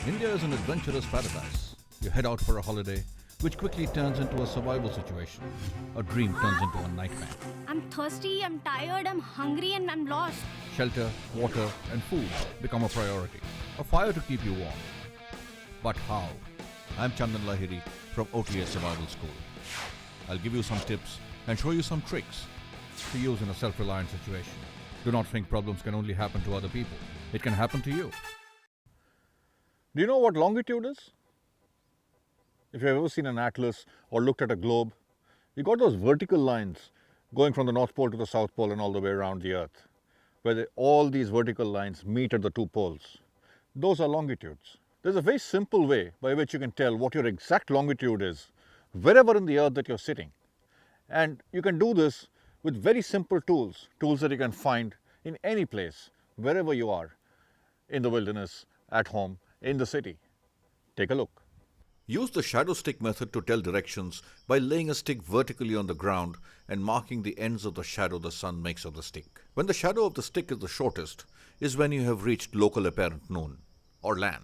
India is an adventurous paradise. You head out for a holiday, which quickly turns into a survival situation. A dream turns into a nightmare. I'm thirsty, I'm tired, I'm hungry, and I'm lost. Shelter, water, and food become a priority. A fire to keep you warm. But how? I'm Chandan Lahiri from OTA Survival School. I'll give you some tips and show you some tricks to use in a self-reliant situation. Do not think problems can only happen to other people. It can happen to you. Do you know what longitude is? If you've ever seen an atlas or looked at a globe, you got those vertical lines going from the North Pole to the South Pole and all the way around the Earth, where all these vertical lines meet at the two poles. Those are longitudes. There's a very simple way by which you can tell what your exact longitude is wherever in the Earth that you're sitting. And you can do this with very simple tools that you can find in any place, wherever you are, in the wilderness, at home, in the city. Take a look. Use the shadow stick method to tell directions by laying a stick vertically on the ground and marking the ends of the shadow the sun makes of the stick. When the shadow of the stick is the shortest is when you have reached local apparent noon, or LAN.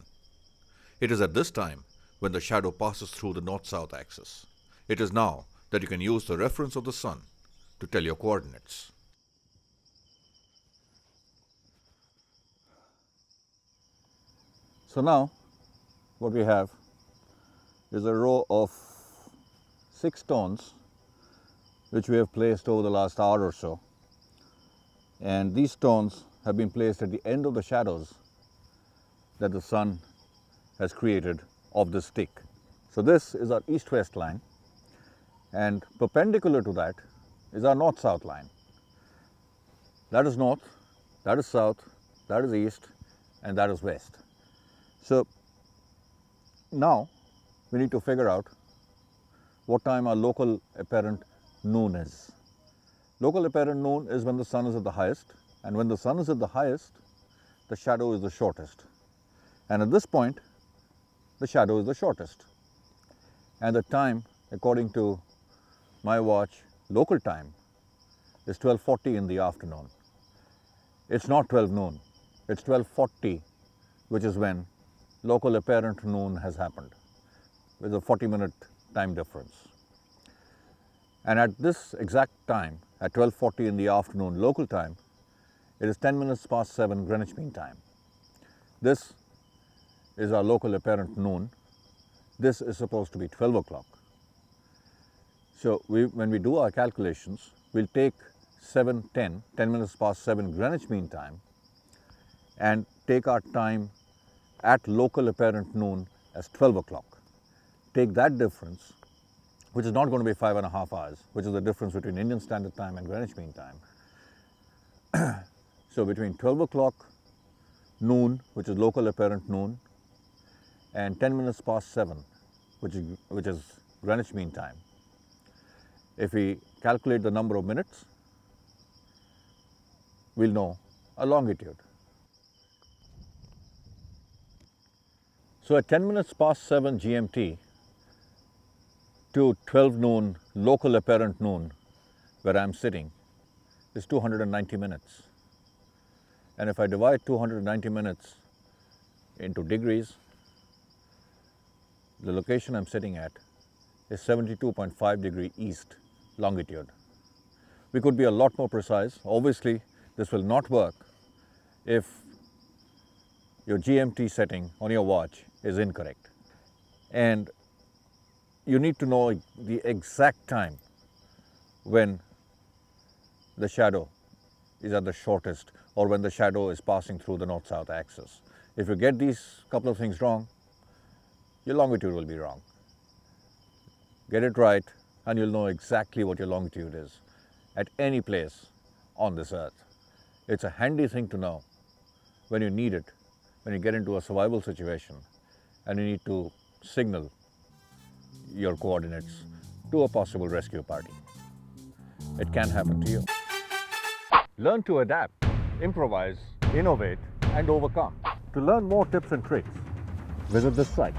It is at this time when the shadow passes through the north-south axis. It is now that you can use the reference of the sun to tell your coordinates. So now what we have is a row of 6 stones which we have placed over the last hour or so, and these stones have been placed at the end of the shadows that the sun has created of this stick. So this is our east-west line, and perpendicular to that is our north-south line. That is north, that is south, that is east, and that is west. So now we need to figure out what time our local apparent noon is. Local apparent noon is when the sun is at the highest, and when the sun is at the highest, the shadow is the shortest. And at this point, the shadow is the shortest. And the time, according to my watch, local time, is 12:40 in the afternoon. It's not 12 noon, it's 12:40, which is when local apparent noon has happened, with a 40-minute time difference. And at this exact time, at 12:40 in the afternoon local time, it is 10 minutes past 7 Greenwich Mean Time. This is our local apparent noon. This is supposed to be 12 o'clock. So when we do our calculations, we'll take 10 minutes past 7 Greenwich Mean Time, and take our time at local apparent noon as 12 o'clock. Take that difference, which is not going to be 5.5 hours, which is the difference between Indian Standard Time and Greenwich Mean Time. So between 12 o'clock noon, which is local apparent noon, and 10 minutes past 7, which is Greenwich Mean Time, if we calculate the number of minutes, we'll know a longitude. So at 10 minutes past 7 GMT to 12 noon local apparent noon, where I'm sitting, is 290 minutes. And if I divide 290 minutes into degrees, the location I'm sitting at is 72.5 degree east longitude. We could be a lot more precise. Obviously, this will not work if your GMT setting on your watch is incorrect. And you need to know the exact time when the shadow is at the shortest, or when the shadow is passing through the north-south axis. If you get these couple of things wrong, your longitude will be wrong. Get it right and you'll know exactly what your longitude is at any place on this earth. It's a handy thing to know when you need it, when you get into a survival situation and you need to signal your coordinates to a possible rescue party. It can happen to you. Learn to adapt, improvise, innovate, and overcome. To learn more tips and tricks, visit this site.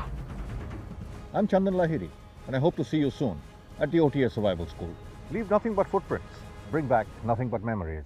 I'm Chandan Lahiri, and I hope to see you soon at the OTA Survival School. Leave nothing but footprints. Bring back nothing but memories.